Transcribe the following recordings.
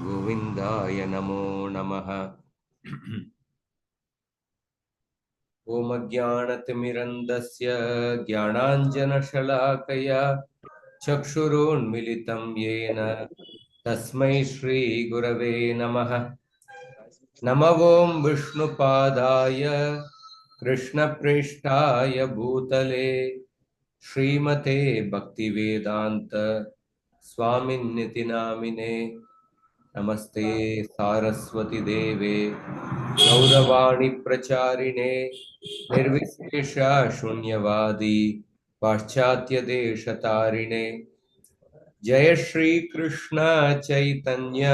गोविंदाय नमो नमः। ओम अज्ञानतिमिरन्धस्य ज्ञानाञ्जनशलाकया चक्षुरुन्मिलितं येन तस्मै श्रीगुरवे नमः। नमः ओं विष्णुपादाय कृष्णप्रेष्ठाय भूतले श्रीमते भक्तिवेदांत स्वामिन्निति नामिने। नमस्ते सारस्वती देवे गौरवाणी प्रचारिणे निर्विशेष शून्यवादी पाश्चात्य देशतारिणे। जय श्री कृष्ण चैतन्य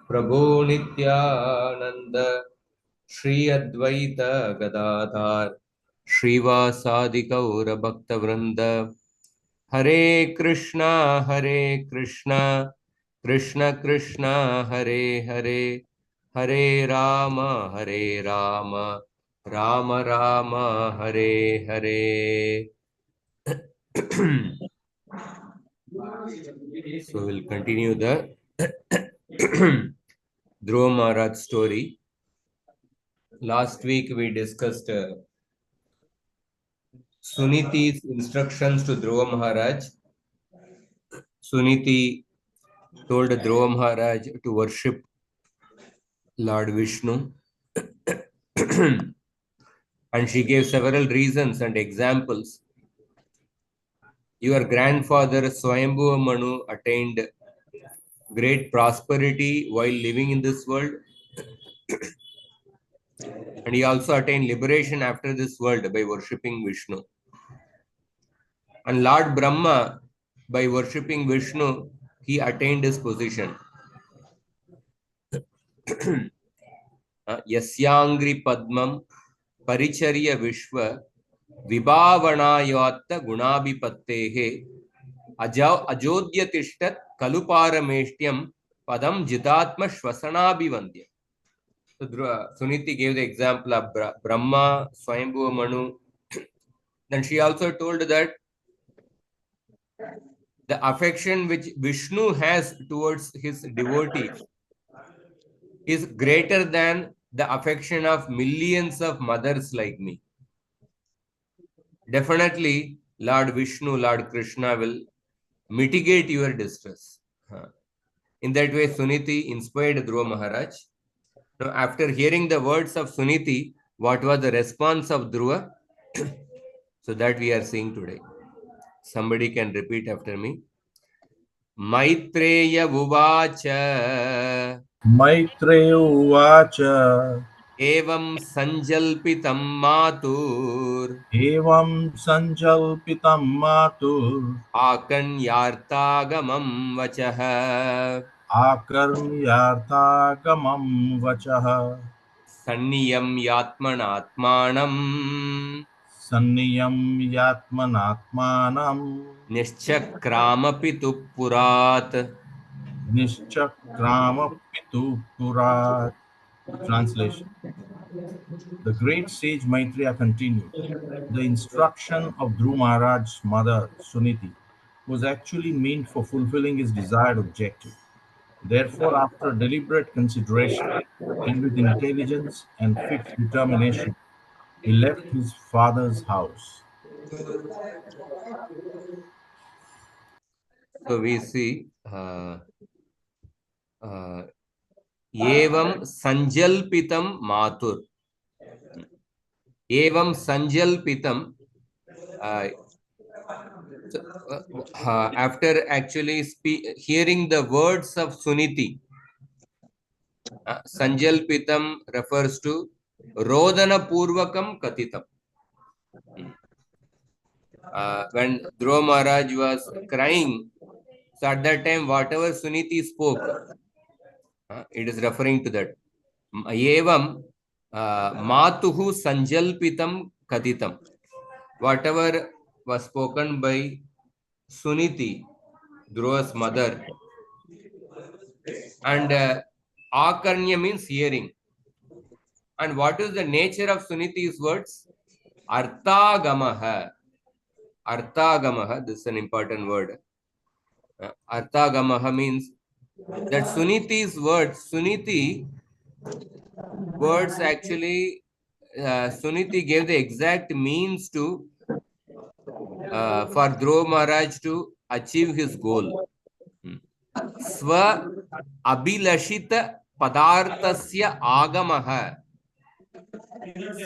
प्रभु नित्यानंद श्री अद्वैत गदाधर श्रीवासादि गौर भक्त वृंद। हरे कृष्णा कृष्ण कृष्ण हरे हरे, हरे Ram Ram Ram Hare Hare. So we'll continue the Dhruva Maharaj story. Last week we discussed Suniti's instructions to Dhruva Maharaj. Suniti told Dhruva Maharaj to worship Lord Vishnu and she gave several reasons and examples. Your grandfather Swayambhu Manu attained great prosperity while living in this world, and he also attained liberation after this world by worshipping Vishnu. And Lord Brahma, by worshipping Vishnu, he attained his position. Yasyangri Padmam Paricharya Vishwa Vibhavanayatta Gunabhipattehe Ajodhyatishtat Kaluparameshtyam Padam Jitatma Shvasanabhivandya. So Suniti gave the example of Brahma, Swayambhu Manu. Then she also told that the affection which Vishnu has towards his devotees is greater than the affection of millions of mothers like me. Definitely, Lord Vishnu, Lord Krishna will mitigate your distress. In that way, Suniti inspired Dhruva Maharaj. Now, after hearing the words of Suniti, what was the response of Dhruva? So that we are seeing today. Somebody can repeat after me. Maitreya Uvacha. Maitreya Uvacha. Evam Sanjalpitam Matur. Evam Sanjalpitam Matur. Akanyartagamam Vachaha. Akarnyartagamam Vachaha. Sanniyam Yatmanatmanam. Sanniyam Yatmanatmanam. Nishchakramapi tu purat. Nishchakrama Pitu Purat. Translation. The great sage Maitreya continued. The instruction of Dhruva Maharaj's mother, Suniti, was actually meant for fulfilling his desired objective. Therefore, after deliberate consideration and with intelligence and fixed determination, he left his father's house. So we see Evam Sanjalpitam Matur. Evam Sanjalpitam. After actually hearing the words of Suniti, Sanjalpitam refers to Rodana Purvakam Katitam. When Dhruva Maharaj was crying, so at that time, whatever Suniti spoke, it is referring to that. Evam Matuhu Sanjalpitam Katitam. Whatever was spoken by Suniti, Dhruva's mother, and Akarnya means hearing. And what is the nature of Suniti's words? Arthagamaha. Arthagamaha, this is an important word. Arthagamaha means that Suniti words actually, Suniti gave the exact means to for Dhruva Maharaj to achieve his goal. Swa abhilashita padarthasya agamaha.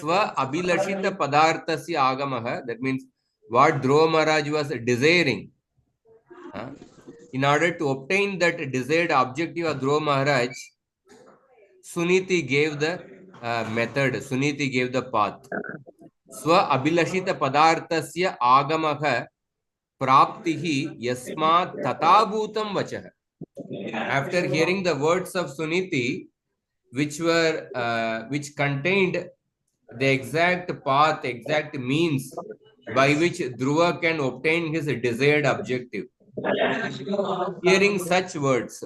Swa abhilashita padarthasya agamaha. That means what Dhruva Maharaj was desiring. In order to obtain that desired objective of Dhruva Maharaj, Suniti gave the method, Suniti gave the path. Swa abhilashita padarthasya agamaha praptihi yasmat tatabhutam vachah. After hearing the words of Suniti, which contained the exact path, exact means by which Dhruva can obtain his desired objective. Hearing such words,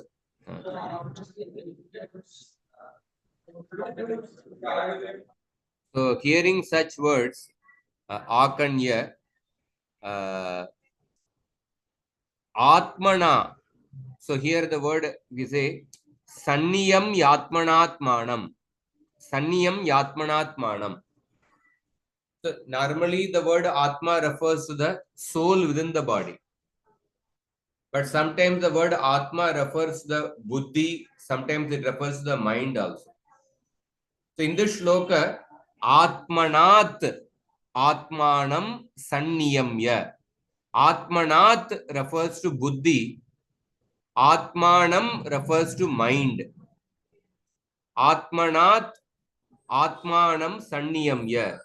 so hearing such words, Akanya, Atmana. So here the word we say Sanniyam Yatmanatmanam. Sanniyam Yatmanatmanam. So normally the word Atma refers to the soul within the body. But sometimes the word Atma refers to the Buddhi, sometimes it refers to the mind also. So in this shloka, Atmanat Atmanam Sanniyamya. Atmanat refers to Buddhi. Atmanam refers to mind. Atmanat Atmanam Sanniyamya.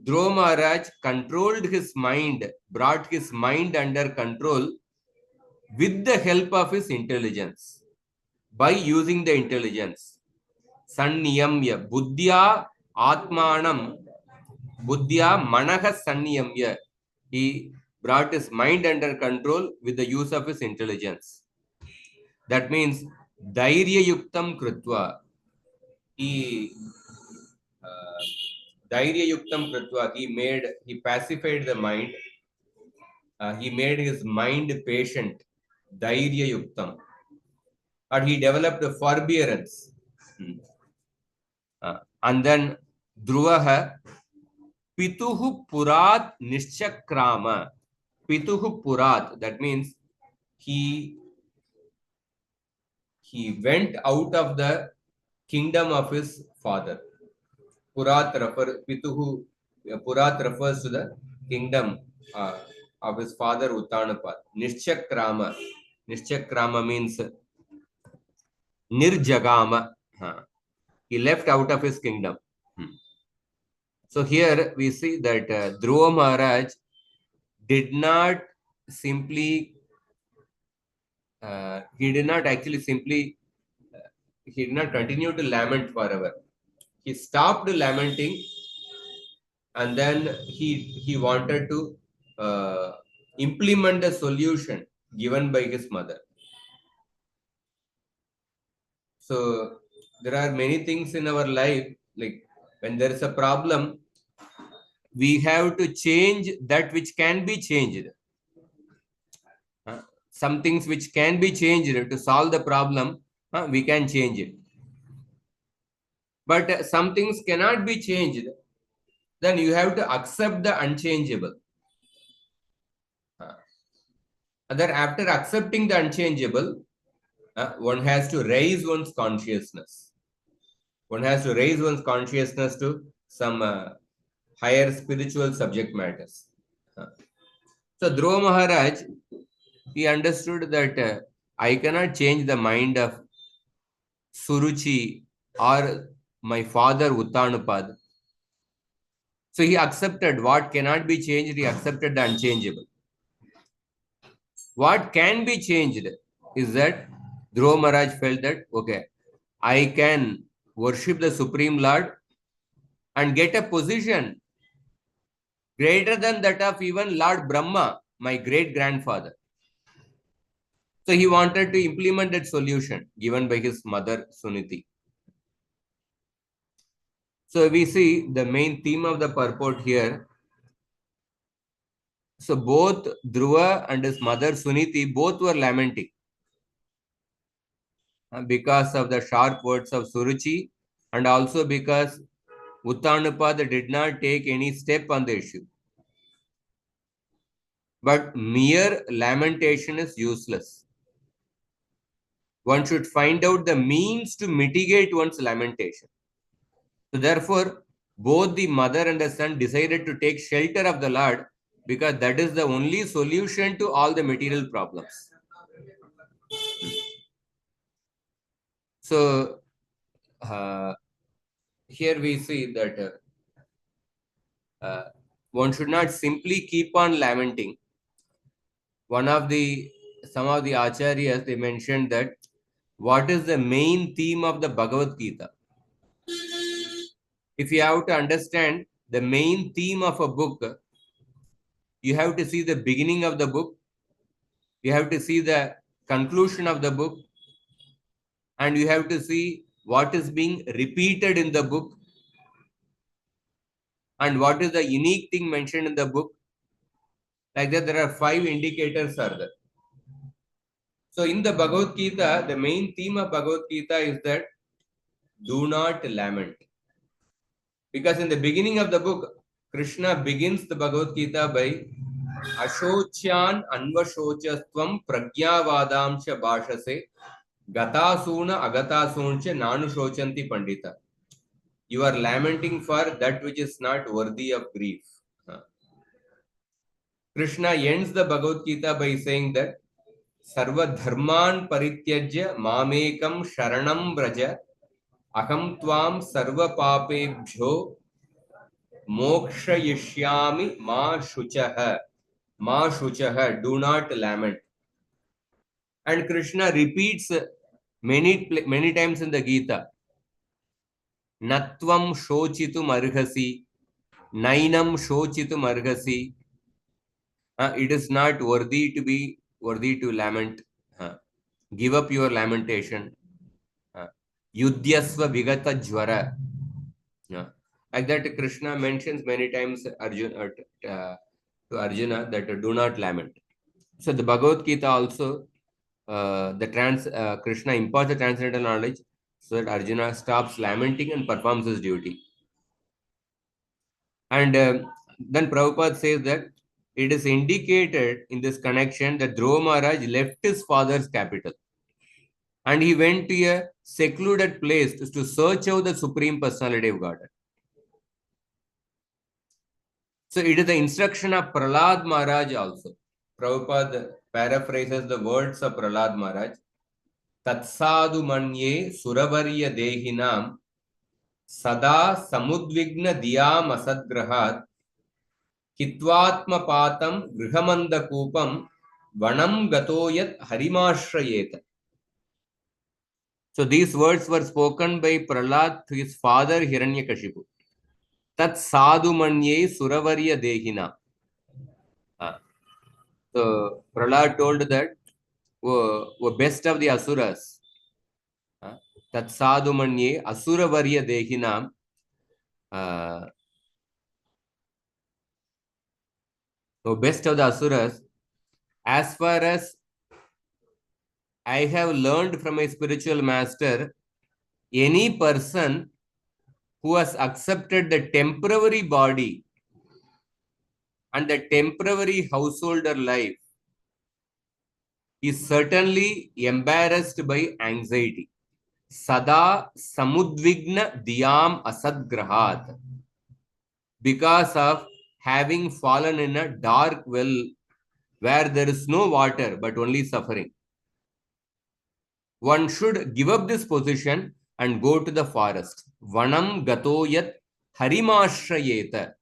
Dhruva Maharaj controlled his mind, brought his mind under control with the help of his intelligence, by using the intelligence. Sanniyamya, buddhya atmanam, buddhya manaha sanniyamya. He brought his mind under control with the use of his intelligence. That means dhairya yuktam krutva. He dhairya yuktam krutva. He pacified the mind. He made his mind patient. Dhairya yuktam. Or he developed a forbearance. And then Dhruvaha Pituhu Purat Nishchakrama. Pituhu Purat, that means he went out of the kingdom of his father. Pituhu Purat refers to the kingdom of his father Uttanapad. Nishchakrama. Nishchakrama means Nirjagama. He left out of his kingdom. So here we see that Dhruva Maharaj did not simply, he did not continue to lament forever. He stopped lamenting, and then he wanted to implement the solution given by his mother. So there are many things in our life, like when there is a problem, we have to change that which can be changed. Some things which can be changed to solve the problem, we can change it. But some things cannot be changed, then you have to accept the unchangeable. Then after accepting the unchangeable, one has to raise one's consciousness. One has to raise one's consciousness to some higher spiritual subject matters. So Dhruva Maharaj, he understood that I cannot change the mind of Suruchi or my father Uttanapad. So he accepted what cannot be changed, he accepted the unchangeable. What can be changed is that Dhruva Maharaj felt that, okay, I can worship the Supreme Lord and get a position greater than that of even Lord Brahma, my great-grandfather. So he wanted to implement that solution given by his mother Suniti. So we see the main theme of the purport here. So both Dhruva and his mother Suniti both were lamenting because of the sharp words of Suruchi, and also because Uttanupada did not take any step on the issue. But mere lamentation is useless. One should find out the means to mitigate one's lamentation. So therefore, both the mother and the son decided to take shelter of the Lord, because that is the only solution to all the material problems. So uh, here we see that one should not simply keep on lamenting. Some of the acharyas, they mentioned that what is the main theme of the Bhagavad Gita. If you have to understand the main theme of a book, you have to see the beginning of the book, you have to see the conclusion of the book, and you have to see what is being repeated in the book and what is the unique thing mentioned in the book. Like that, there are 5 indicators are there. So in the Bhagavad Gita, the main theme of Bhagavad Gita is that do not lament. Because in the beginning of the book, Krishna begins the Bhagavad Gita by Ashocyan Anvashocastvam Pragyavadamcha Bhashase Gatasuna Agatasuncha Nanu Shochanti Pandita. You are lamenting for that which is not worthy of grief. Krishna ends the Bhagavad Gita by saying that Sarva Dharman Parityajya Mamekam Sharanam Braja Aham Tvam Sarva Papebhyo Mokshayishyami Ma Shuchaha. Ma Shuchaha, do not lament. And Krishna repeats many times in the Gita, Natvam Shochitum Arhasi, Nainam Shochitum Arhasi. It is not worthy to lament. Give up your lamentation. Yudhyasva Vigata Jwara. Like that, Krishna mentions many times to Arjuna that do not lament. So the Bhagavad Gita also, Krishna imparts the transcendental knowledge so that Arjuna stops lamenting and performs his duty. And then Prabhupada says that it is indicated in this connection that Dhruva Maharaj left his father's capital and he went to a secluded place to search out the Supreme Personality of Godhead. So it is the instruction of Prahlad Maharaj also. Prabhupada paraphrases the words of Prahlad Maharaj. Tatsadu manye suravarya dehinam sada samudvigna diyam asadgrahat hitvatma patam grihamanda kupam vanam gatoyat harimashrayeta. So these words were spoken by Prahlad to his father Hiranyakashipu. Tat sadhu manye suravarya dehina. So Prahlad told that were best of the asuras. Tat sadhu manye asuravarya dehinam. So best of the asuras. As far as I have learned from a spiritual master, any person who has accepted the temporary body and the temporary householder life is certainly embarrassed by anxiety. Sada samudvigna diyam asadgrahat. Because of having fallen in a dark well where there is no water but only suffering. One should give up this position and go to the forest. Vanam gatoyat harimashrayeta.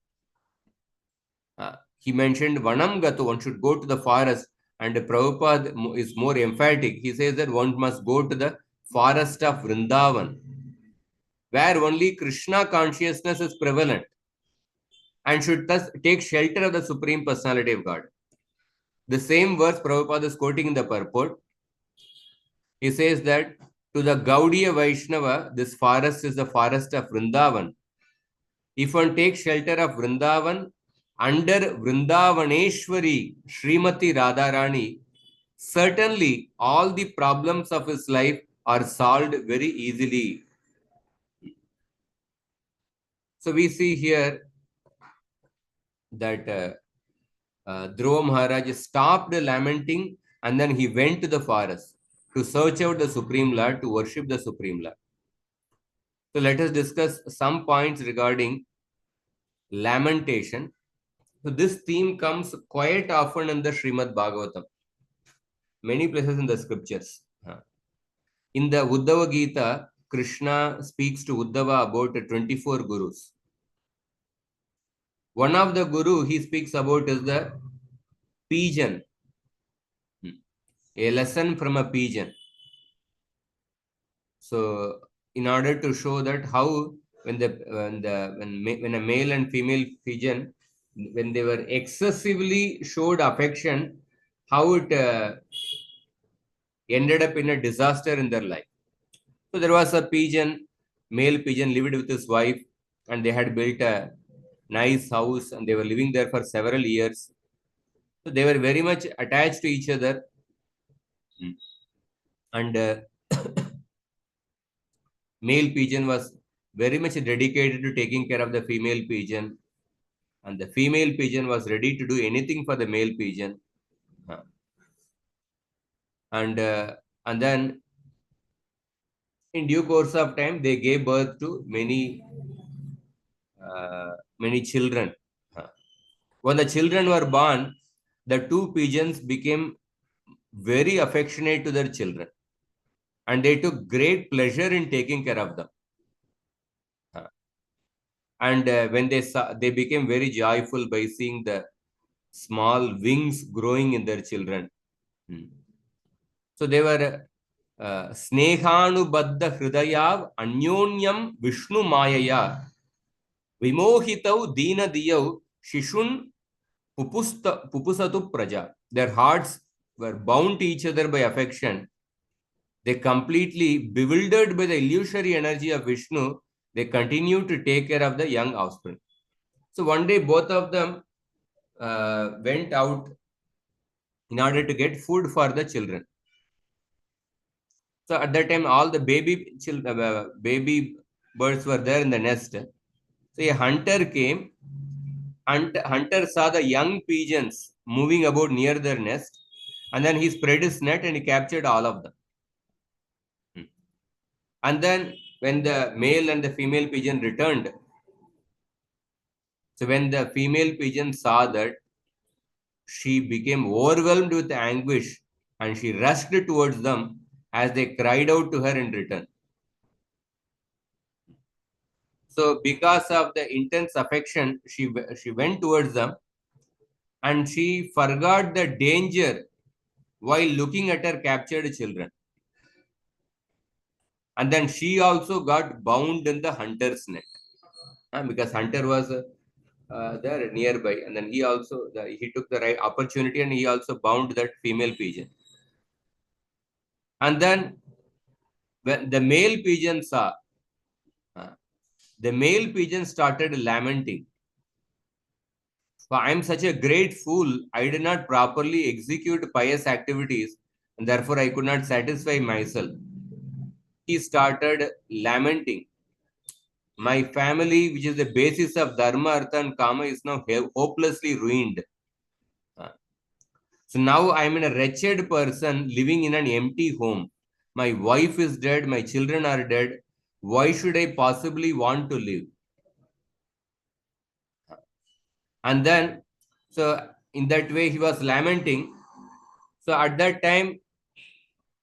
He mentioned Vanam gato, one should go to the forest, and Prabhupada is more emphatic. He says that one must go to the forest of Vrindavan, where only Krishna consciousness is prevalent, and should thus take shelter of the Supreme Personality of God. The same verse Prabhupada is quoting in the purport. He says that to the Gaudiya Vaishnava, this forest is the forest of Vrindavan. If one takes shelter of Vrindavan, under Vrindavaneshwari Srimati Radharani, certainly all the problems of his life are solved very easily. So we see here that Dhruva Maharaj stopped lamenting and then he went to the forest to search out the Supreme Lord, to worship the Supreme Lord. So let us discuss some points regarding lamentation. So this theme comes quite often in the Srimad Bhagavatam, many places in the scriptures. In the Uddhava Gita, Krishna speaks to Uddhava about 24 gurus. One of the guru he speaks about is the pigeon, a lesson from a pigeon. So, in order to show that how when when a male and female pigeon, when they were excessively showed affection, how it ended up in a disaster in their life. So there was a pigeon, male pigeon lived with his wife, and they had built a nice house, and they were living there for several years. So they were very much attached to each other, and male pigeon was very much dedicated to taking care of the female pigeon, and the female pigeon was ready to do anything for the male pigeon. And and then in due course of time, they gave birth to many children. When the children were born, the two pigeons became very affectionate to their children, and they took great pleasure in taking care of them. And when they saw, they became very joyful by seeing the small wings growing in their children. So they were Snehanubadda Hridayav Anyonyam Vishnu Mayaya Vimohitau Dina Diyau Shishun Pupusatu Praja. Their hearts were bound to each other by affection. They completely bewildered by the illusory energy of Vishnu. They continued to take care of the young offspring. So one day, both of them went out in order to get food for the children. So at that time, all the baby birds were there in the nest. So a hunter came, and hunter saw the young pigeons moving about near their nest, and then he spread his net and he captured all of them. And then when the male and the female pigeon returned, so when the female pigeon saw that, she became overwhelmed with anguish and she rushed towards them as they cried out to her in return. So because of the intense affection, she went towards them and she forgot the danger while looking at her captured children. And then she also got bound in the hunter's net, because hunter was there nearby, and then he took the right opportunity and he also bound that female pigeon. And then when the male pigeon saw, the male pigeon started lamenting. I am such a great fool. I did not properly execute pious activities, and therefore I could not satisfy myself. He started lamenting. My family, which is the basis of Dharma, Artha, and Kama, is now hopelessly ruined. So now I am in a wretched person living in an empty home. My wife is dead. My children are dead. Why should I possibly want to live? And then, so in that way, he was lamenting. So at that time,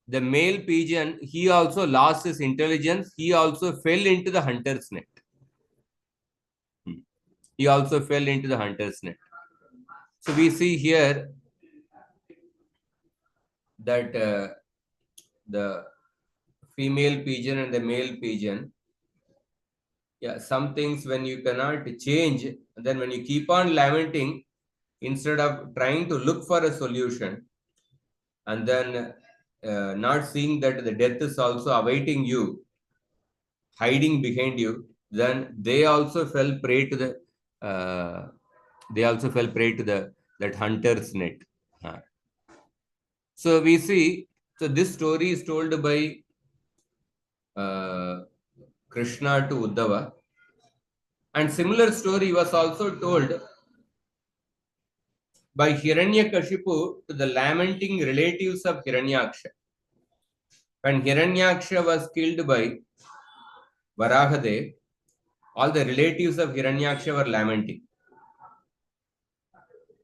the male pigeon, he also lost his intelligence. He also fell into the hunter's net. He also fell into the hunter's net. So we see here that the female pigeon and the male pigeon, yeah, some things when you cannot change, then when you keep on lamenting, instead of trying to look for a solution, and then not seeing that the death is also awaiting you, hiding behind you, then they also fell prey to the They also fell prey to that hunter's net. So we see, so this story is told by uh, Krishna to Uddhava, and similar story was also told by Hiranyakashipu to the lamenting relatives of Hiranyaksha. When Hiranyaksha was killed by Varahadev, all the relatives of Hiranyaksha were lamenting.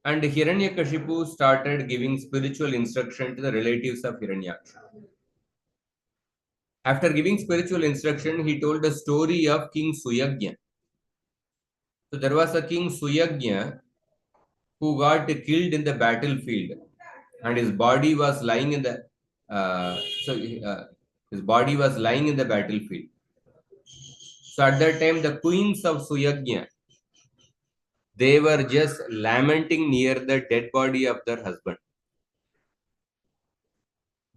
And Hiranyakashipu started giving spiritual instruction to the relatives of Hiranyaksha. After giving spiritual instruction, he told the story of King Suyagnya. So there was a King Suyagnya who got killed in the battlefield, and his body was lying in the uh, so his body was lying in the battlefield. So at that time, the queens of Suyagnya, they were just lamenting near the dead body of their husband.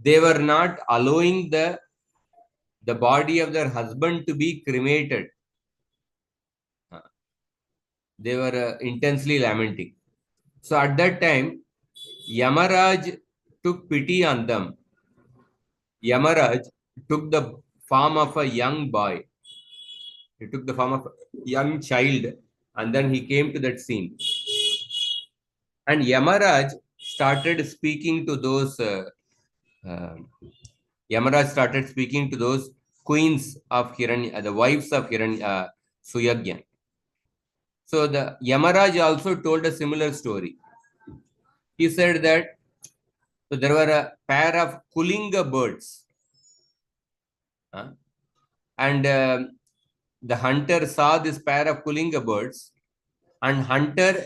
They were not allowing the body of their husband to be cremated. They were intensely lamenting. So at that time, Yamaraj took pity on them. Yamaraj took the form of a young boy. He took the form of a young child, and then he came to that scene. And Yamaraj started speaking to those. Uh, Yamaraj started speaking to those queens of Hiranya, the wives of Suyagya. So the Yamaraj also told a similar story. He said that so there were a pair of Kulinga birds, and the hunter saw this pair of Kulinga birds, and hunter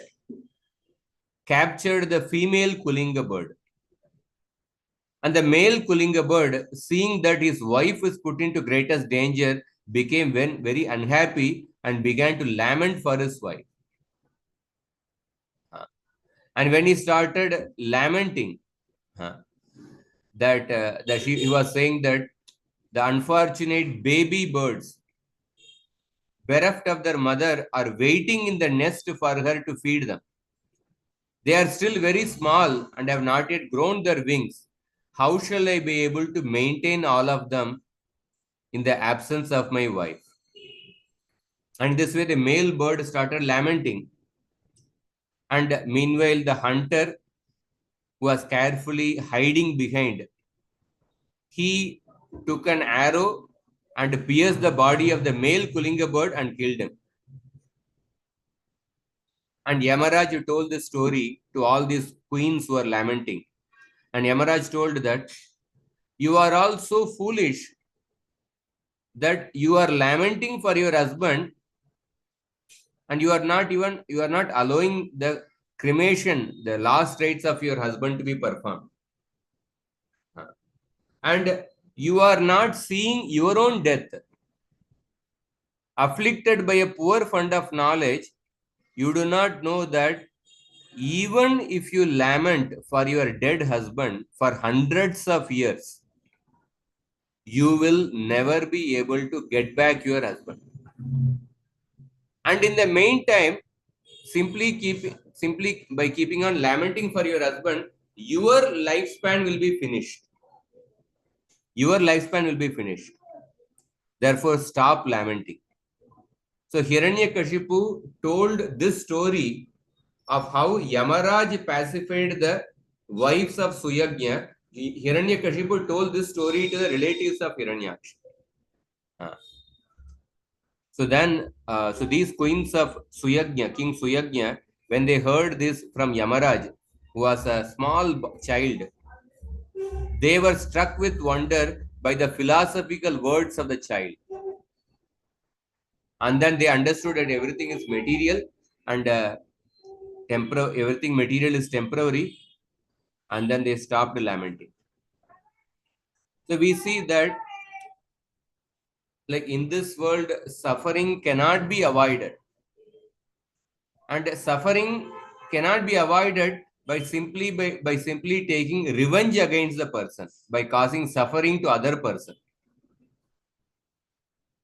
captured the female Kulinga bird. And the male Kulinga bird, seeing that his wife is put into greatest danger, became very unhappy and began to lament for his wife. And when he started lamenting, he was saying that the unfortunate baby birds, bereft of their mother, are waiting in the nest for her to feed them. They are still very small and have not yet grown their wings. How shall I be able to maintain all of them in the absence of my wife? And this way, the male bird started lamenting. And meanwhile, the hunter was carefully hiding behind. He took an arrow and pierced the body of the male Kulinga bird and killed him. And Yamaraj told this story to all these queens who are lamenting. And Yamaraj told that you are all so foolish that you are lamenting for your husband, and you are not allowing the cremation, the last rites of your husband to be performed. And you are not seeing your own death. Afflicted by a poor fund of knowledge, you do not know that even if you lament for your dead husband for hundreds of years, you will never be able to get back your husband. And in the meantime, simply by keeping on lamenting for your husband, your lifespan will be finished. Your lifespan will be finished. Therefore, stop lamenting. So Hiranyakashipu told this story of how Yamaraj pacified the wives of Suyagnya. Hiranyakashipu told this story to the relatives of Hiranyaksha. So then, so these queens of Suyagnya, King Suyagnya, when they heard this from Yamaraj, who was a small child, they were struck with wonder by the philosophical words of the child. And then they understood that everything is material and everything material is temporary. And then they stopped lamenting. So we see that, like in this world, suffering cannot be avoided. And suffering cannot be avoided by simply taking revenge against the person, by causing suffering to other person.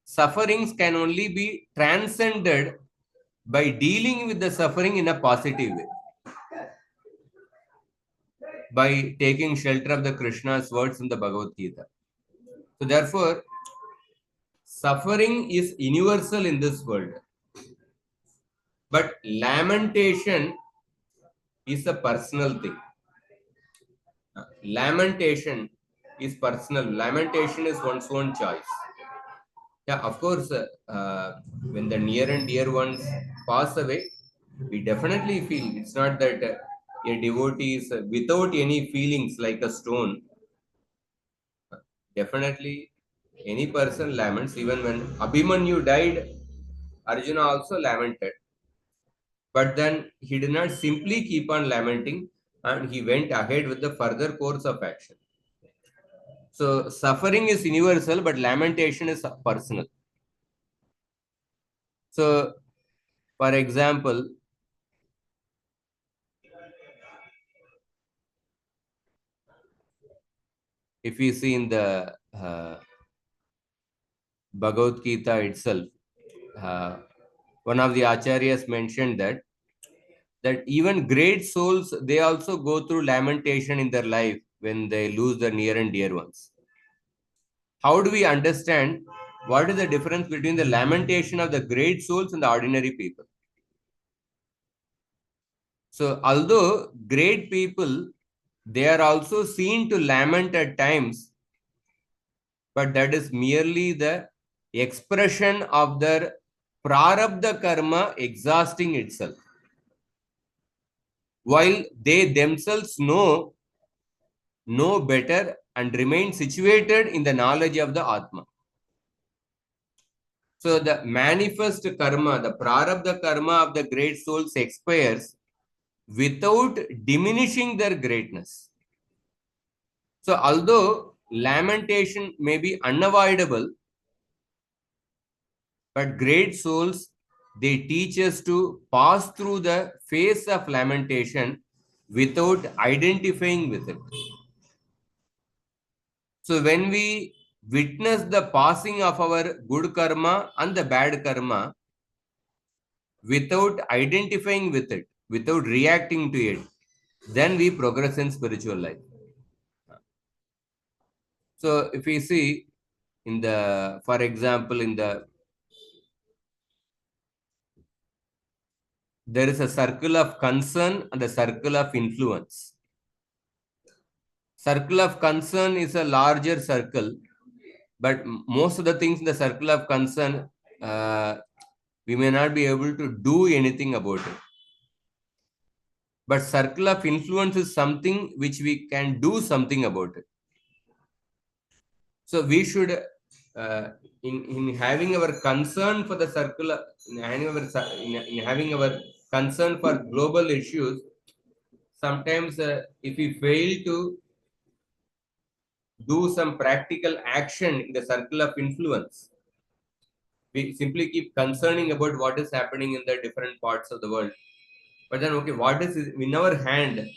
Sufferings can only be transcended by dealing with the suffering in a positive way, by taking shelter of the Krishna's words in the Bhagavad Gita. So therefore, suffering is universal in this world, but lamentation is a personal thing. Lamentation is personal. Lamentation is one's own choice. Yeah, of course, when the near and dear ones pass away, we definitely feel. It's not that a devotee is without any feelings like a stone. Definitely, any person laments. Even when Abhimanyu died, Arjuna also lamented. But then he did not simply keep on lamenting, and he went ahead with the further course of action. So suffering is universal, but lamentation is personal. So, for example, if we see in the Bhagavad Gita itself, uh, one of the acharyas mentioned that even great souls, they also go through lamentation in their life when they lose their near and dear ones. How do we understand what is the difference between the lamentation of the great souls and the ordinary people? So, although great people, they are also seen to lament at times, but that is merely the expression of their prarabdha karma exhausting itself. While they themselves know better and remain situated in the knowledge of the Atma. So the manifest karma, the prarabdha karma of the great souls expires without diminishing their greatness. So although lamentation may be unavoidable, but great souls, they teach us to pass through the phase of lamentation without identifying with it. So when we witness the passing of our good karma and the bad karma without identifying with it, without reacting to it, then we progress in spiritual life. So if we see in the, for example, in the, there is a circle of concern and a circle of influence. Circle of concern is a larger circle, but most of the things in the circle of concern, uh, we may not be able to do anything about it. But circle of influence is something which we can do something about it. So we should, in having our concern for the circle, in having our concern for global issues, sometimes if we fail to do some practical action in the circle of influence, we simply keep concerning about what is happening in the different parts of the world. But then, okay, what is in our hand?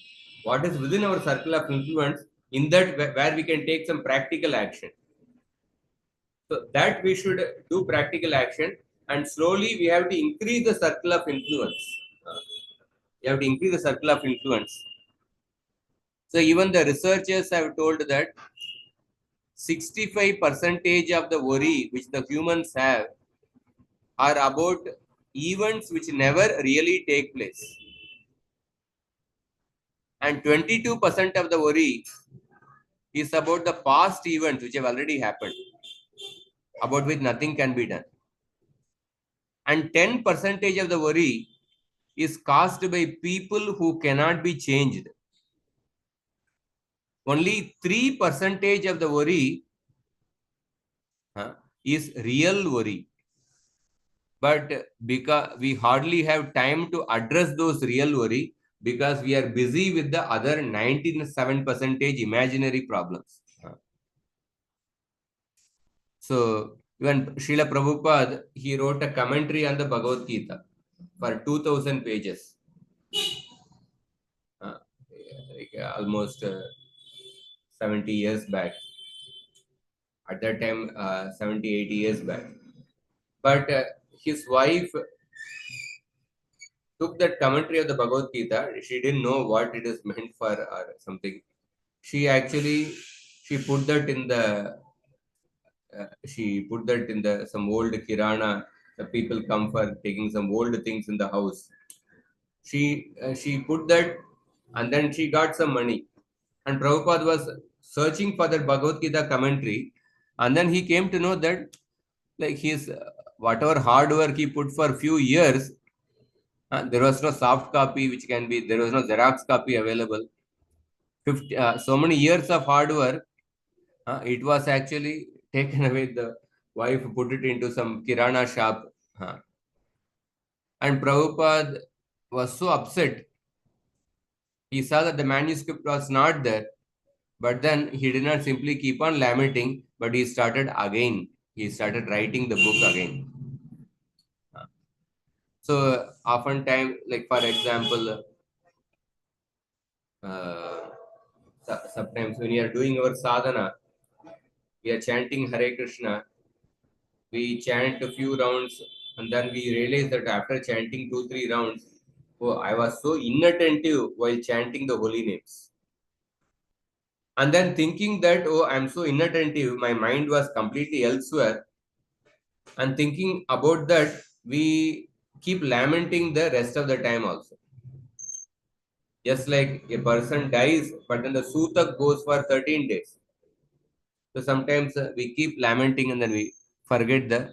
What is within our circle of influence? In that, where we can take some practical action. So that we should do practical action, and slowly we have to increase the circle of influence. You have to increase the circle of influence. So even the researchers have told that 65 percentage of the worry which the humans have are about events which never really take place. And 22% of the worry is about the past events which have already happened, about which nothing can be done. And 10 percentage of the worry is caused by people who cannot be changed. Only 3 percentage of the worry is real worry. But because we hardly have time to address those real worry, because we are busy with the other 97 percentage imaginary problems. So even Srila Prabhupada, he wrote a commentary on the Bhagavad Gita for 2000 pages. Almost 70 years back. At that time, 70, 80 years back. But his wife, took that commentary of the Bhagavad Gita. She didn't know what it is meant for or something. She put that in the some old kirana. The people come for taking some old things in the house. She put that, and then she got some money. And Prabhupada was searching for that Bhagavad Gita commentary, and then he came to know that like his whatever hard work he put for few years, there was no soft copy which can be, there was no Xerox copy available. 50, so many years of hard work, it was actually taken away. The wife put it into some kirana shop. And Prabhupada was so upset. He saw that the manuscript was not there, but then he did not simply keep on lamenting, but he started again. He started writing the book again. So oftentimes, like for example, uh, sometimes when we are doing our sadhana, we are chanting Hare Krishna, we chant a few rounds, and then we realize that after chanting 2 3 rounds, oh, I was so inattentive while chanting the holy names. And then thinking that, oh, I'm so inattentive, my mind was completely elsewhere. And thinking about that, we keep lamenting the rest of the time also. Just like a person dies, but then the sutak goes for 13 days. So sometimes we keep lamenting and then we forget the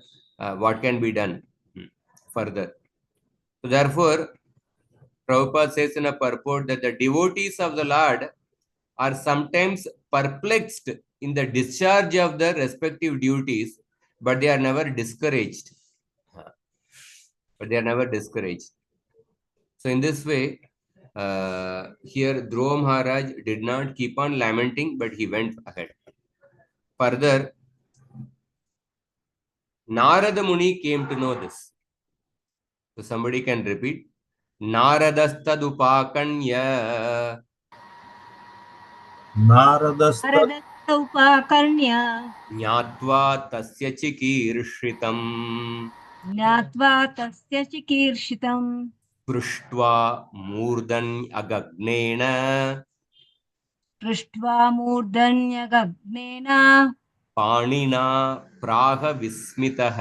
what can be done further. So therefore, Prabhupada says in a purport that the devotees of the Lord are sometimes perplexed in the discharge of their respective duties, but they are never discouraged. But they are never discouraged. So in this way, here Dhruva Maharaj did not keep on lamenting, but he went ahead. Further, Narada Muni came to know this. So somebody can repeat. Naradastadupakanya Naradasthat Varadatta उपाकर्ण्य ज्ञात्वा तस्य चिकीर्षितम् ज्ञात्वा तस्य चिकीर्षितम् पृष्ट्वा मूर्धन् अगग्नेन पृष्ट्वा मूर्धन्यगग्नेन पाणिना प्राह विस्मितः.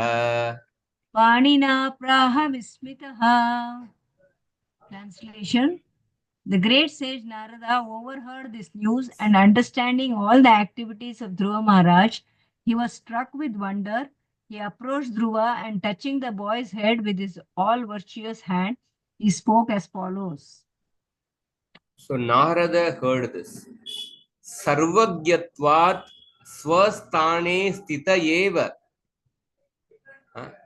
पाणिना प्राह विस्मितः. Translation. The great sage Narada overheard this news and understanding all the activities of Dhruva Maharaj, he was struck with wonder. He approached Dhruva and touching the boy's head with his all virtuous hand, he spoke as follows. So Narada heard this. Sarvagyatvat swasthane stita eva.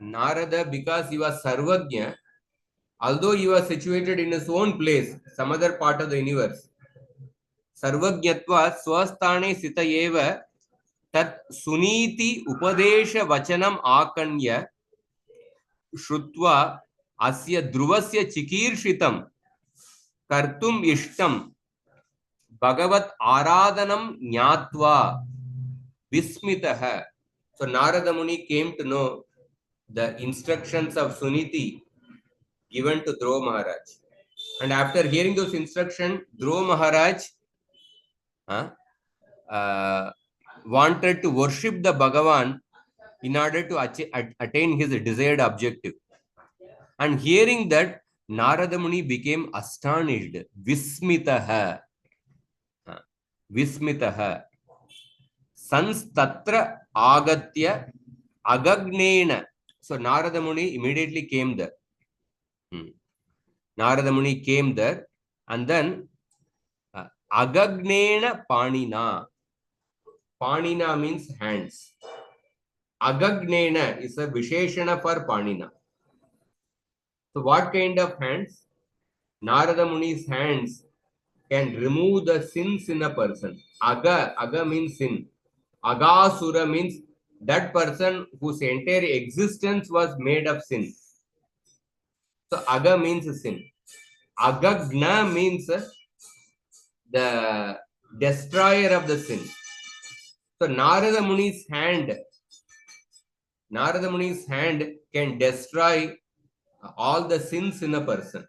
Narada, because he was Sarvagya, although he was situated in his own place, some other part of the universe, Sarvagyatvat swasthane stita eva tat suniti upadesha vachanam akanya श्रुत्वा अस्य ध्रुवस्य चिकीर्षितं कर्तुम इष्टं भगवत आराधनम ज्ञात्वा विस्मितः. So Narada Muni came to know the instructions of Suniti given to Dhruva Maharaj. And after hearing those instructions, Dhruva Maharaj wanted to worship the Bhagavan in order to attain his desired objective. And hearing that, Narada Muni became astonished. Vismitaha. Vismitaha. Sanstatra agatya agagnena. So Narada Muni immediately came there. Narada Muni came there and then agagnena panina. Panina means hands. Agagnena is a visheshana for panina. So what kind of hands? Narada Muni's hands can remove the sins in a person. Aga means sin. Agasura means that person whose entire existence was made of sin. So aga means sin. Agagna means the destroyer of the sin. So Narada Muni's hand can destroy all the sins in a person.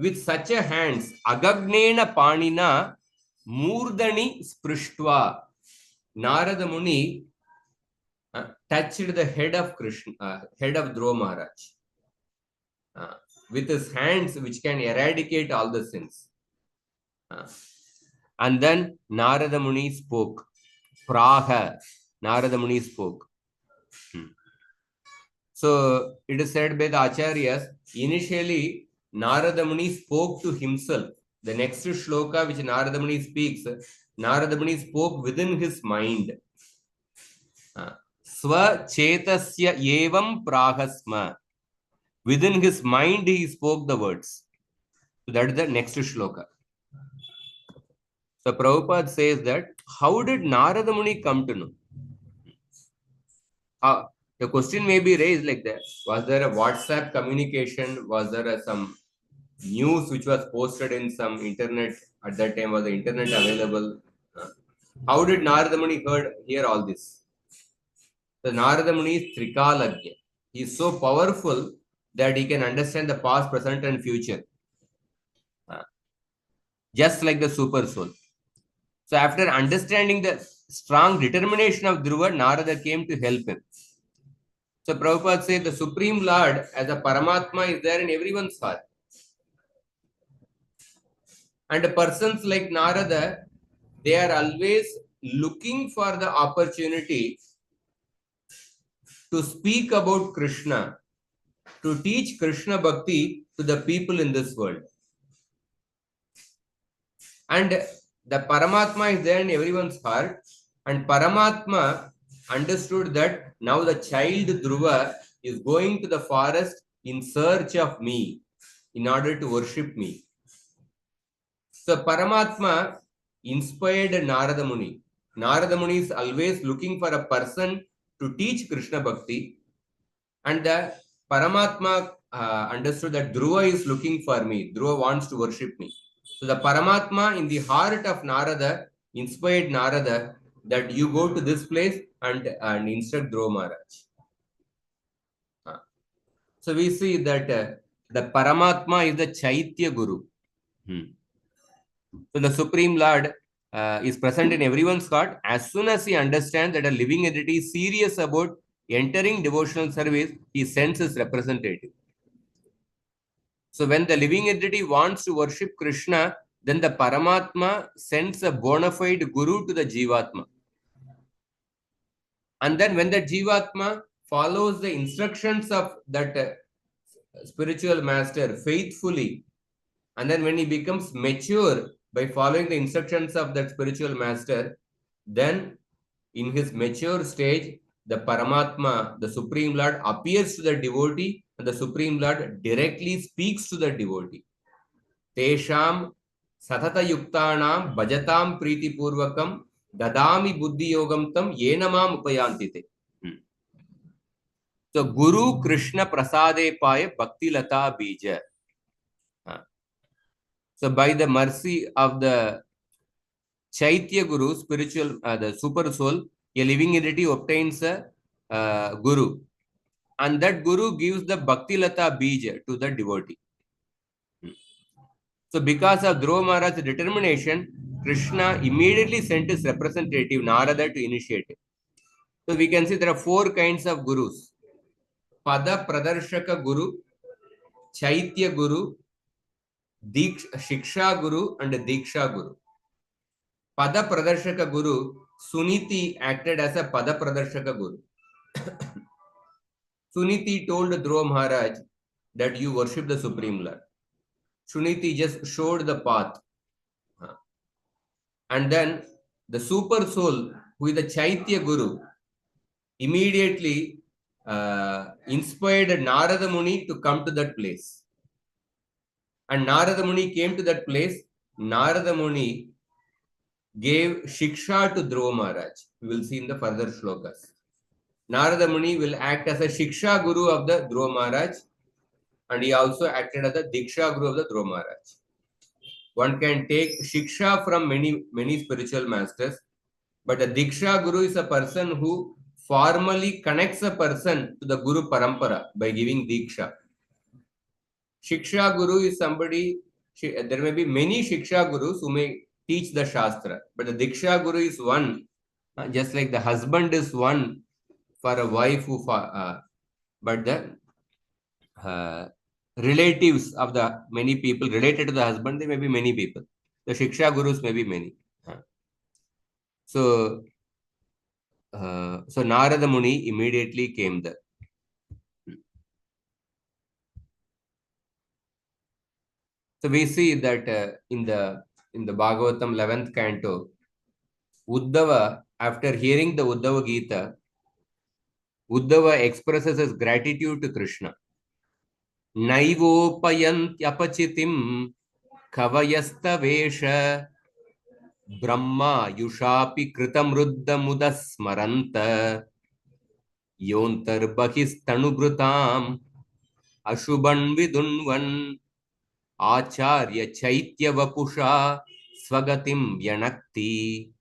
with such a hands, agagnena panina murdani sprishtva. Narada Muni touched the head of Krishna, head of Dhruva Maharaj, with his hands, which can eradicate all the sins. And then Narada Muni spoke. Praha. Narada Muni spoke. So it is said by the Acharyas, initially Narada Muni spoke to himself. The next shloka which Narada Muni speaks, Narada Muni spoke within his mind. Swa chetasya evam prahasma. Within his mind he spoke the words. So that is the next shloka. So Prabhupada says that, how did Narada Muni come to know? The question may be raised like that. Was there a WhatsApp communication? Was there some news which was posted in some internet? At that time, was the internet available? How did Narada Muni hear all this? The Narada Muni is Trikalagya. He is so powerful that he can understand the past, present, and future. Just like the super soul. So after understanding the strong determination of Dhruva, Narada came to help him. So Prabhupada says the Supreme Lord as a Paramatma is there in everyone's heart. And persons like Narada, they are always looking for the opportunity to speak about Krishna, to teach Krishna Bhakti to the people in this world. And the Paramatma is there in everyone's heart. And Paramatma understood that now the child Dhruva is going to the forest in search of me in order to worship me. So Paramatma inspired Narada Muni. Narada Muni is always looking for a person to teach Krishna Bhakti. And the Paramatma understood that Dhruva is looking for me. Dhruva wants to worship me. So the Paramatma in the heart of Narada inspired Narada that you go to this place and instruct Dhruva Maharaj. So we see that the Paramatma is the Chaitya Guru. So the Supreme Lord is present in everyone's heart. As soon as he understands that a living entity is serious about entering devotional service, he sends his representative. So when the living entity wants to worship Krishna, then the Paramatma sends a bona fide Guru to the Jivatma. And then when the Jivatma follows the instructions of that spiritual master faithfully, and then when he becomes mature by following the instructions of that spiritual master, then in his mature stage, the Paramatma, the Supreme Lord, appears to the devotee, and the Supreme Lord directly speaks to the devotee. Tesham satata yuktanam bhajatam priti purvakam dadami buddhi yogam tam yenamam upayantite. So Guru Krishna Prasade Paya Bhakti Lata Bija. So by the mercy of the Chaitya Guru, spiritual, the super soul, a living entity obtains a Guru. And that Guru gives the Bhakti Lata Bija to the devotee. So because of Dhruva Maharaj's determination, Krishna immediately sent his representative Narada to initiate it. So we can see there are 4 kinds of Gurus. Pada Pradarshaka Guru, Chaitya Guru, Shiksha Guru and Diksha Guru. Pada Pradarshaka Guru, Suniti acted as a Pada Pradarshaka Guru. Suniti told Dhruva Maharaj that you worship the Supreme Lord. Suniti just showed the path. And then the super soul, who is the Chaitya Guru, immediately inspired Narada Muni to come to that place. And Narada Muni came to that place. Narada Muni gave Shiksha to Dhruva Maharaj. We will see in the further shlokas. Narada Muni will act as a Shiksha Guru of the Dhruva Maharaj, and he also acted as the Diksha Guru of the Dhruva Maharaj. One can take Shiksha from many spiritual masters, but the Diksha Guru is a person who formally connects a person to the Guru Parampara by giving Diksha. Shiksha Guru is somebody there may be many Shiksha Gurus who may teach the Shastra, but the Diksha Guru is one, just like the husband is one for a wife who, but the relatives of the many people related to the husband, there may be many people. The Shiksha Gurus may be many. So, so Narada Muni immediately came there. So we see that in the Bhagavatam 11th canto, Uddhava, after hearing the Uddhava Gita, Uddhava expresses his gratitude to Krishna. Naivopayantyapachitiam kavayastavesha brahma yushapi kritamruddhamudasmaranta yontar bahistanubhrutam ashuban vidunvan acharya chaitya vapusha swagatim yanakti.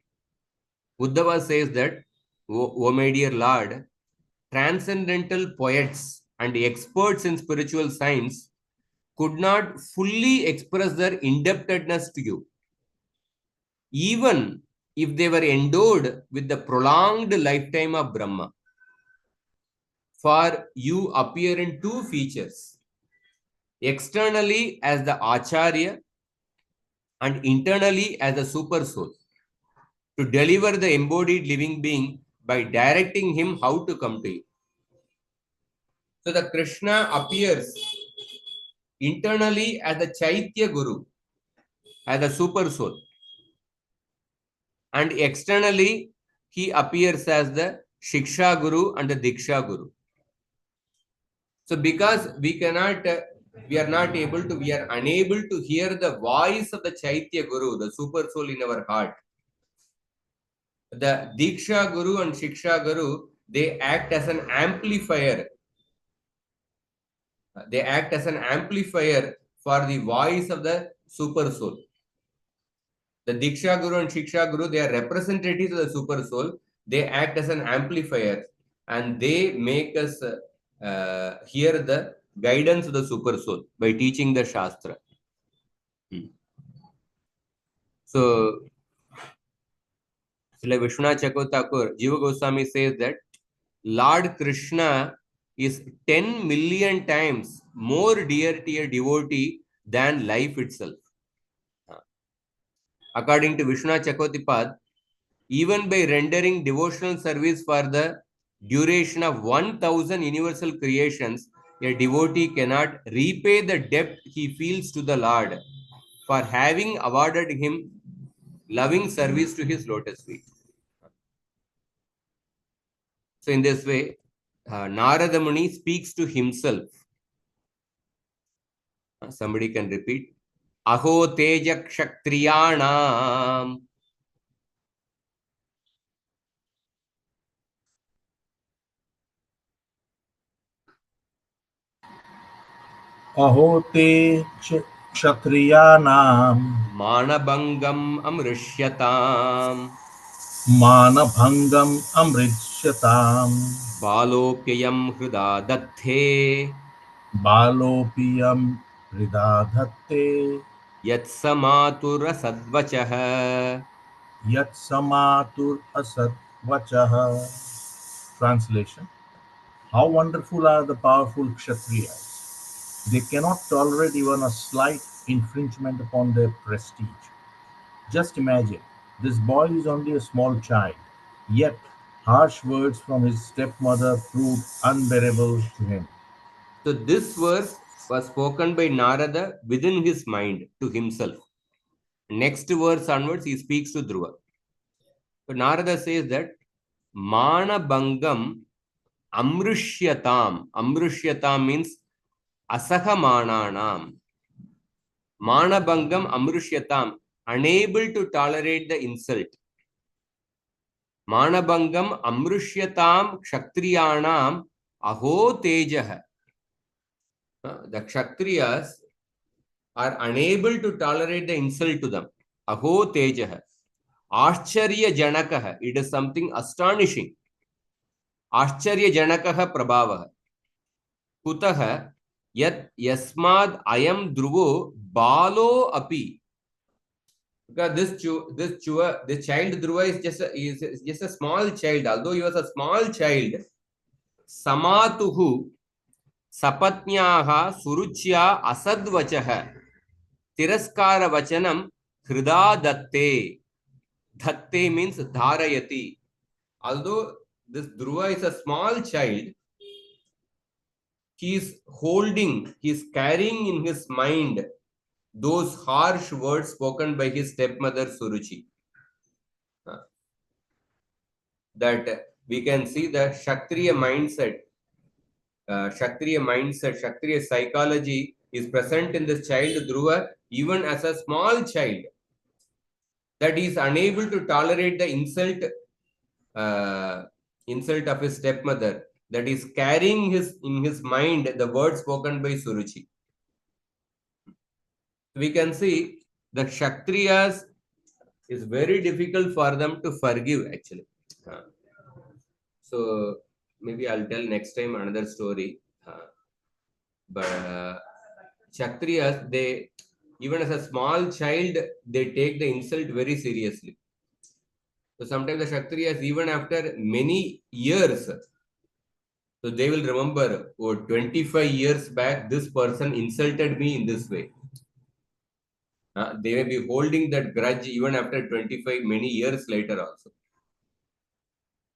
Uddhava says that, O my dear Lord, transcendental poets and experts in spiritual science could not fully express their indebtedness to you, even if they were endowed with the prolonged lifetime of Brahma. For you appear in two features, externally as the Acharya and internally as the Super Soul, to deliver the embodied living being by directing him how to come to you. So the Krishna appears internally as the Chaitya Guru, as the Super Soul, and externally he appears as the Shiksha Guru and the Diksha Guru. So because we are unable to hear the voice of the Chaitya Guru, the Super Soul in our heart. The Diksha Guru and Shiksha Guru, they act as an amplifier. They act as an amplifier for the voice of the Super Soul. The Diksha Guru and Shiksha Guru, they are representatives of the Super Soul. They act as an amplifier and they make us hear the guidance of the Super Soul by teaching the Shastra. So, like Vishwanath Chakravarti, Jiva Goswami says that Lord Krishna is 10 million times more dear to a devotee than life itself. According to Vishwanath Chakravarti, even by rendering devotional service for the duration of 1000 universal creations, a devotee cannot repay the debt he feels to the Lord for having awarded him loving service to his lotus feet. So in this way, Narada Muni speaks to himself. Somebody can repeat. Aho teja kshatriyanam. Aho te kshatriyanam Manabangam amrishyatam. manabhangam amritsyatam Balopyayam hruda datthe. balopiyam hridadhatte Yat samatura sadvachah. yat samatur asat vachaha. Translation: How wonderful are the powerful Kshatriyas! They cannot tolerate even a slight infringement upon their prestige. Just imagine, this boy is only a small child, yet harsh words from his stepmother proved unbearable to him. So this verse was spoken by Narada within his mind to himself. Next verse onwards, he speaks to Dhruva. So Narada says that Manabangam amrushyatam. Amrushyatam means asahamananam. Manabangam amrushyatam, unable to tolerate the insult. Manabangam amrushyatam kshatriyanam aho tejah. The kshatriyas are unable to tolerate the insult to them. Aho tejah. Ascharya janakah. It is something astonishing. Ascharya janakah prabhavah. Kutah Yat yasmad ayam dhruvo balo api. Because this child Dhruva is just a small child. Although he was a small child, samatuhu sapatnyaha suruchya asadvachah tiraskara vachanam hrida datte. Datte means dharayati. Although this Dhruva is a small child, he is carrying in his mind those harsh words spoken by his stepmother Suruchi. That we can see the Kshatriya mindset, Kshatriya psychology is present in this child Dhruva even as a small child, that he is unable to tolerate the insult of his stepmother, that is carrying in his mind the words spoken by Suruchi. We can see the Kshatriyas is very difficult for them to forgive actually. So maybe I'll tell next time another story. But Kshatriyas, they, even as a small child, they take the insult very seriously. So sometimes the Kshatriyas, even after many years, so they will remember, oh, 25 years back, this person insulted me in this way. They may be holding that grudge even after 25, many years later also.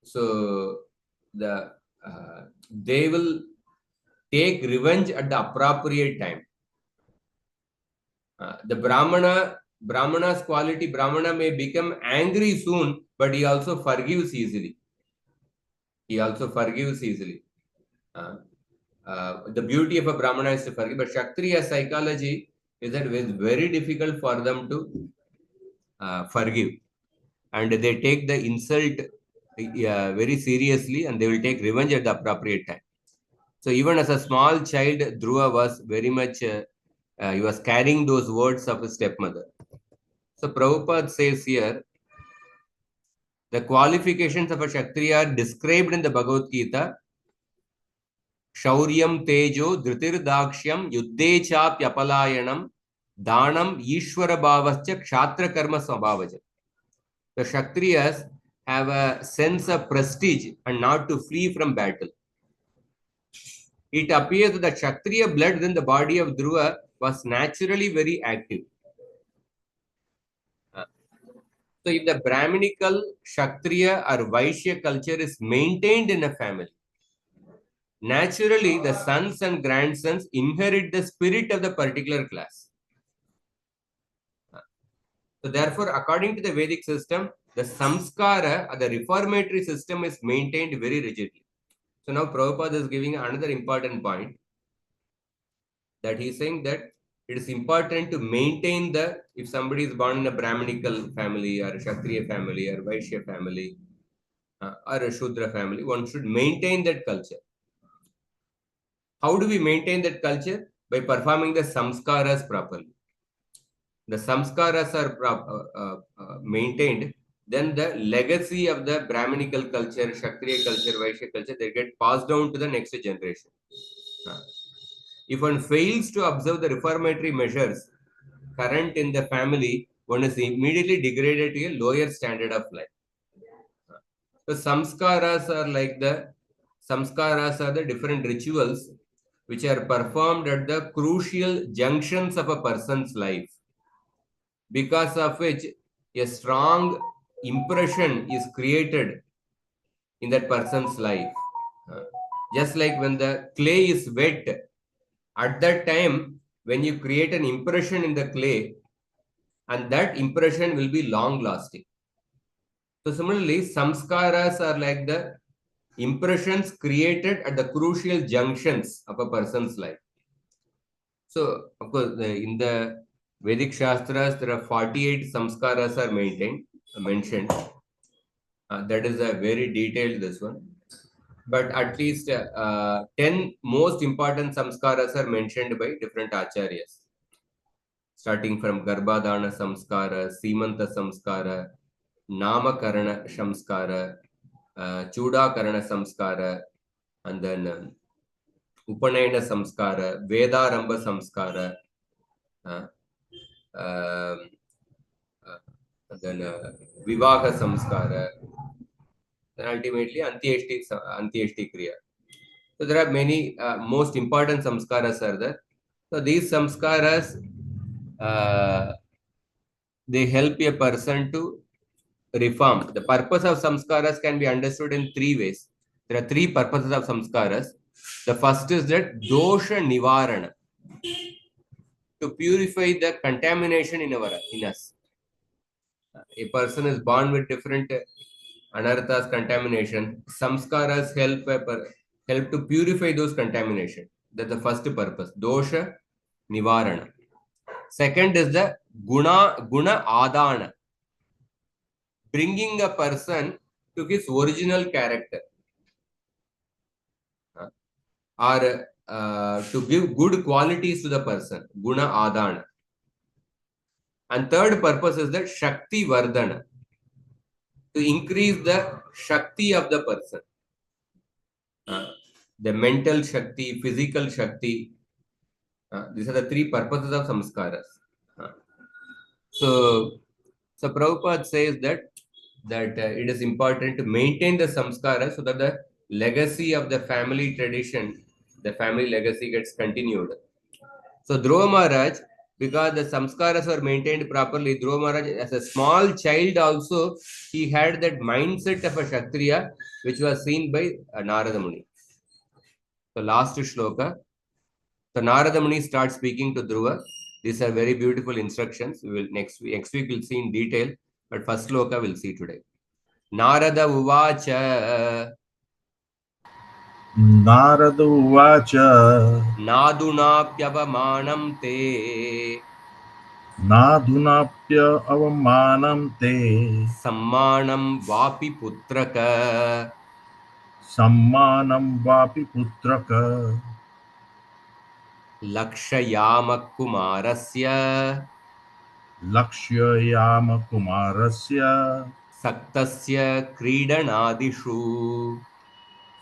So they will take revenge at the appropriate time. The Brahmana's quality, Brahmana may become angry soon, but he also forgives easily. The beauty of a Brahmana is to forgive, but Kshatriya psychology is that it is very difficult for them to forgive, and they take the insult very seriously, and they will take revenge at the appropriate time. So even as a small child, Dhruva was very much, he was carrying those words of his stepmother. So Prabhupada says here, the qualifications of a Kshatriya are described in the Bhagavad Gita. Shauryam tejo dhritir dakshyam yuddhe chapyapalayanam danam ishvara bhavascha kshatra karma svabhavaja. The Kshatriyas have a sense of prestige and not to flee from battle. It appears that the Kshatriya blood within the body of Dhruva was naturally very active. So if the Brahminical, Kshatriya or Vaishya culture is maintained in a family, naturally the sons and grandsons inherit the spirit of the particular class. So therefore, according to the Vedic system, the samskara or the reformatory system is maintained very rigidly. So now Prabhupada is giving another important point, that he is saying that it is important to maintain the, if somebody is born in a Brahminical family or a Kshatriya family or Vaishya family or a Shudra family, one should maintain that culture. How do we maintain that culture? By performing the samskaras properly. The samskaras are maintained, then the legacy of the Brahminical culture, Kshatriya culture, Vaishya culture, they get passed down to the next generation. If one fails to observe the reformatory measures current in the family, one is immediately degraded to a lower standard of life. The samskaras are the different rituals which are performed at the crucial junctions of a person's life, because of which a strong impression is created in that person's life. Just like when the clay is wet, at that time, when you create an impression in the clay, and that impression will be long lasting. So similarly, samskaras are like the impressions created at the crucial junctions of a person's life. So of course, in the Vedic Shastras, there are 48 samskaras are mentioned. That is a very detailed this one. But at least 10 most important samskaras are mentioned by different acharyas. Starting from Garbhadana samskara, Simanta samskara, Namakarana samskara, Chudakarana samskara, and then Upanayana samskara, Vedaramba samskara, um, then Vivaha samskara, then ultimately Antyeshti Kriya. So there are many most important samskaras are there. So these samskaras, they help a person to reform. The purpose of samskaras can be understood in three ways. There are three purposes of samskaras. The first is that dosha nivarana, to purify the contamination in us. A person is born with different anarthas, contamination. Samskaras help to purify those contamination. That's the first purpose. Dosha nivarana. Second is the guna adana, bringing a person to his original character, or to give good qualities to the person. Guna adana. And third purpose is that shakti vardhana, to increase the shakti of the person. The mental shakti, physical shakti. These are the three purposes of samskaras. So, so Prabhupada says that it is important to maintain the samskara so that the legacy of the family tradition, the family legacy gets continued. So Dhruva Maharaj, because the samskaras were maintained properly, Dhruva Maharaj, as a small child also, he had that mindset of a Kshatriya, which was seen by Narada Muni. So last shloka. So Narada Muni starts speaking to Dhruva. These are very beautiful instructions. We will next week we'll see in detail, but first shloka we'll see today. Narada Uvacha Narada Uvacha Nadunapyavamanam te Nadunapya Avamanam Te Sammanam Vapi Putraka Sammanam Vapi Putraka Lakshayama Kumarasya Lakshyayama Kumarasya Saktasya Kridanadishu.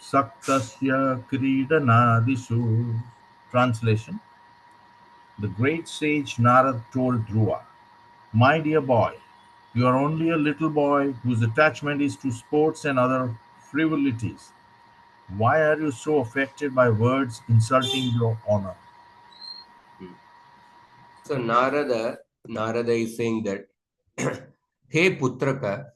Saktasya Kridanadisu. Translation. The great sage Narad told Dhruva, "My dear boy, you are only a little boy whose attachment is to sports and other frivolities. Why are you so affected by words insulting your honor?" So Narada is saying that, Hey Putraka,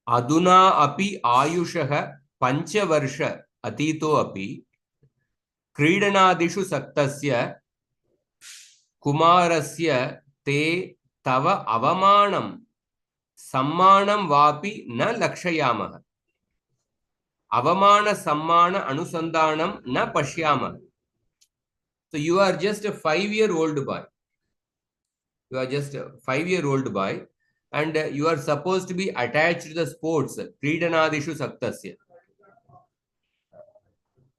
Aduna api Ayushah Panchavarsha Atito api Kridanadishu Saktasya Kumarasya Te Tava Avamanam Sammanam Vapi Na Lakshayamah. Avamana Sammana Anusandanam Na Pashyama. So you are just a 5-year-old boy. You are just a 5-year-old boy, and you are supposed to be attached to the sports. Kridanadishu Saktasya.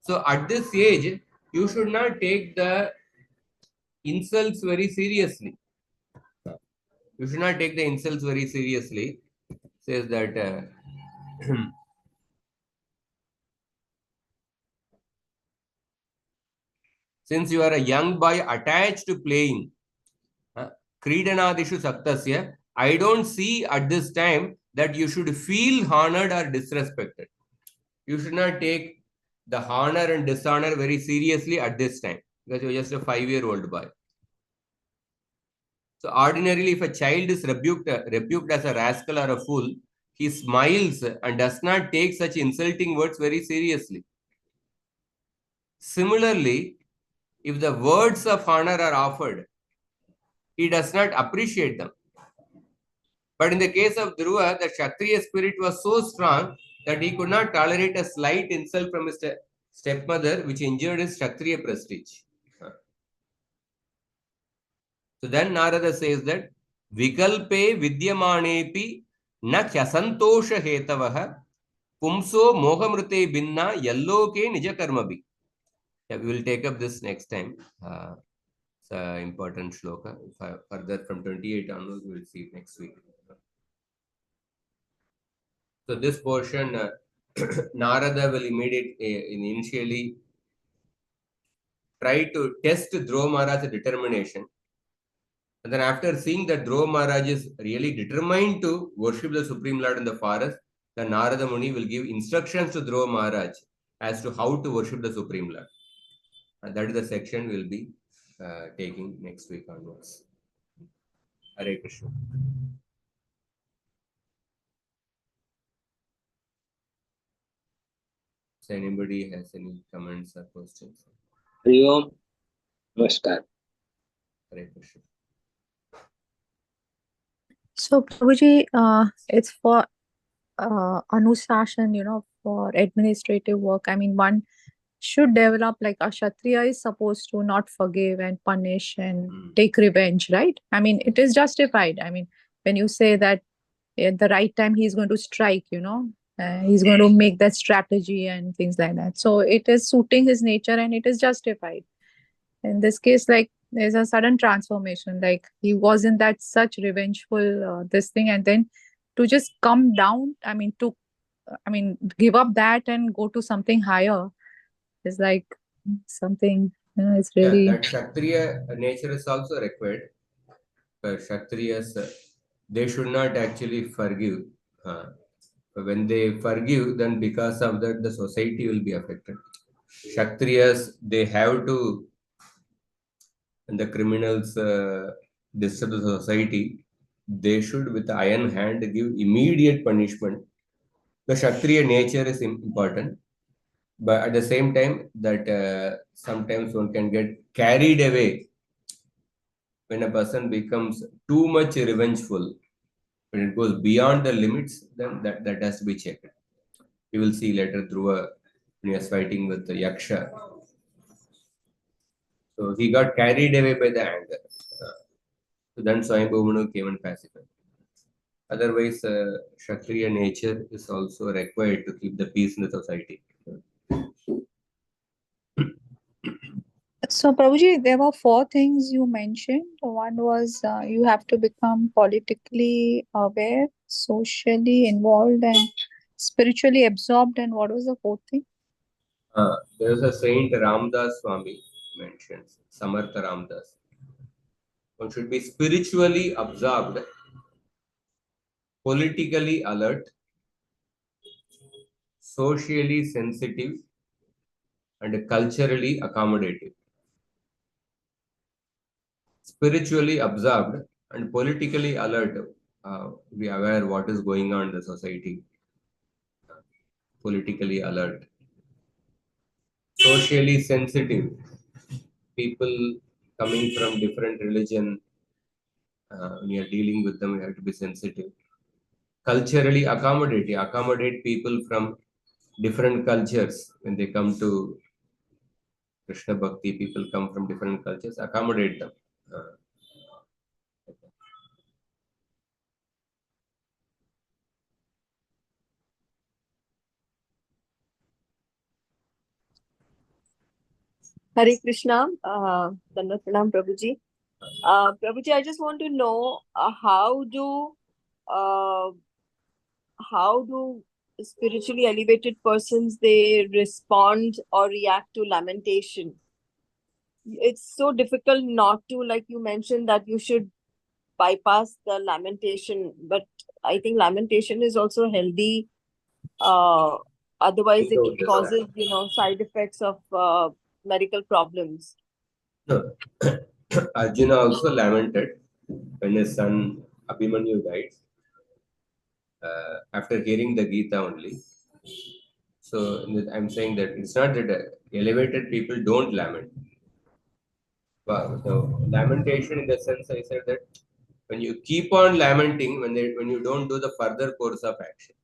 So at this age, you should not take the insults very seriously. You should not take the insults very seriously. Says that since you are a young boy attached to playing, Kridanadishu Saktasya, I don't see at this time that you should feel honored or disrespected. You should not take the honor and dishonor very seriously at this time, because you're just a 5-year-old boy. So ordinarily, if a child is rebuked as a rascal or a fool, he smiles and does not take such insulting words very seriously. Similarly, if the words of honor are offered, he does not appreciate them. But in the case of Dhruva, the Kshatriya spirit was so strong that he could not tolerate a slight insult from his stepmother, which injured his Kshatriya prestige. So then Narada says that Vikalpe Vidyamanepi na Kyasantosha Hetavaha Pumso Mohamrute Binna Yalloke Nijakarmabi. Yeah, we will take up this next time. It's an important shloka. Further from 28 onwards, we will see it next week. So this portion, Narada will initially tried to test Dhruva Maharaj's determination. And then after seeing that Dhruva Maharaj is really determined to worship the Supreme Lord in the forest, the Narada Muni will give instructions to Dhruva Maharaj as to how to worship the Supreme Lord. And that is the section we'll be taking next week onwards. Hare Krishna. So anybody has any comments or questions? Hari Om. Namaskar. Hare Krishna. So, Prabhuji, it's for Anushasan, for administrative work. I mean, one should develop like a Kshatriya is supposed to not forgive and punish and take revenge, right? I mean, it is justified. I mean, when you say that at the right time he's going to strike, he's going to make that strategy and things like that. So it is suiting his nature and it is justified. In this case, like there's a sudden transformation, like he wasn't that such revengeful this thing, and then to just come down, give up that and go to something higher is like something, it's really. Yeah, that Kshatriya nature is also required. Kshatriyas, they should not actually forgive. When they forgive, then because of that, the society will be affected. Kshatriyas, they have to, and the criminals disturb the society, they should, with the iron hand, give immediate punishment. The Kshatriya nature is important, but at the same time, that sometimes one can get carried away when a person becomes too much revengeful. When it goes beyond the limits, then that has to be checked. You will see later Dhruva when he was fighting with the Yaksha. So he got carried away by the anger. So then Swayambhu came and pacified. Otherwise, Kshatriya nature is also required to keep the peace in the society. So, Prabhuji, there were 4 things you mentioned. One was you have to become politically aware, socially involved, and spiritually absorbed. And what was the 4th thing? There is a Saint Ramdas Swami mentions, Samartha Ramdas. One should be spiritually absorbed, politically alert, socially sensitive, and culturally accommodative. Spiritually absorbed and politically alert, be aware what is going on in the society. Politically alert. Socially sensitive. People coming from different religion, when you are dealing with them, you have to be sensitive. Culturally accommodative. Accommodate people from different cultures when they come to Krishna Bhakti. People come from different cultures. Accommodate them. Hare Krishna, Dandavat Pranam Prabhuji. Prabhuji, I just want to know uh, how do spiritually elevated persons they respond or react to lamentation? It's so difficult not to, like you mentioned, that you should bypass the lamentation, but I think lamentation is also healthy. Otherwise, it causes side effects of medical problems. No. Arjuna also lamented when his son Abhimanyu died. After hearing the Gita only. So I'm saying that it's not that elevated people don't lament. But so lamentation in the sense I said that when you keep on lamenting, when you don't do the further course of action,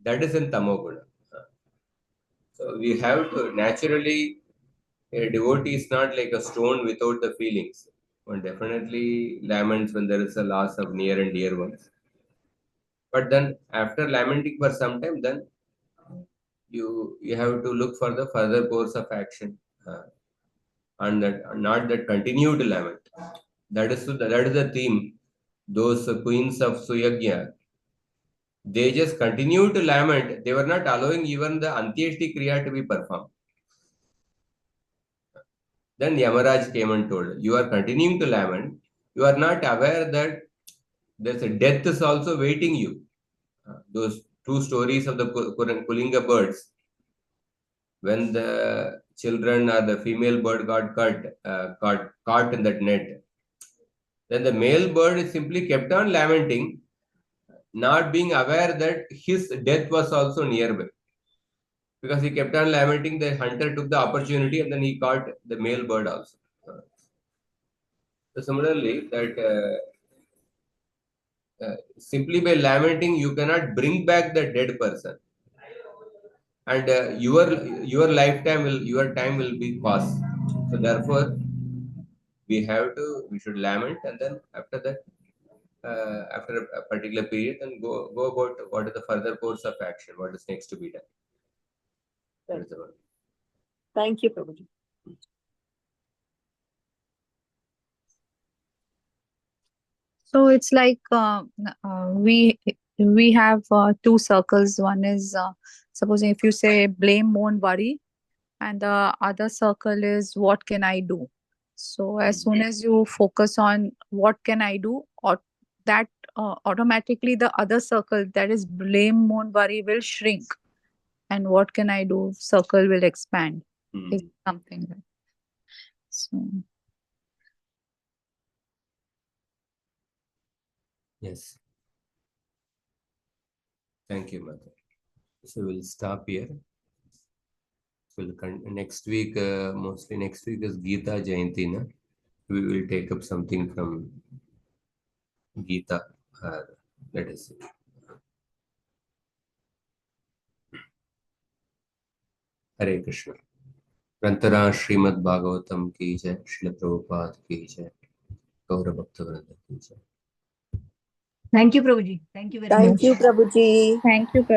that is in Tamoguna. So we have to naturally, a devotee is not like a stone without the feelings. One definitely laments when there is a loss of near and dear ones. But then after lamenting for some time, then you have to look for the further course of action, and that not that continue to lament. That is the theme. Those queens of Suyagya, they just continue to lament. They were not allowing even the Antyeshti Kriya to be performed. Then Yamaraj came and told, you are continuing to lament. You are not aware that there's a death is also waiting you. Those two stories of the Kulinga birds, when the children or the female bird got caught in that net, then the male bird simply kept on lamenting, not being aware that his death was also nearby. Because he kept on lamenting, the hunter took the opportunity and then he caught the male bird also. So similarly, that simply by lamenting, you cannot bring back the dead person, and your lifetime your time will be passed. So therefore, we should lament, and then after that, after a particular period, and go about what is the further course of action, what is next to be done. That is the word. Thank you, Prabhuji. So it's like we have two circles. One is supposing if you say blame, mourn, worry, and the other circle is what can I do. So as soon as you focus on what can I do, or that automatically the other circle, that is blame, mourn, worry, will shrink, and what can I do circle will expand. It's something like so. Yes. Thank you, Mother. So we'll stop here. Next week, mostly next week is Gita Jayanti. Na? We will take up something from Gita. Let us see. Hare Krishna. Grantara Srimad Bhagavatam ki jai, Srila Prabhupada ki jai, Gaura Bhakta Vrinda ki jai. Thank you, Prabhuji. Thank you very much. Thank you, Prabhuji. Thank you, Prabhu.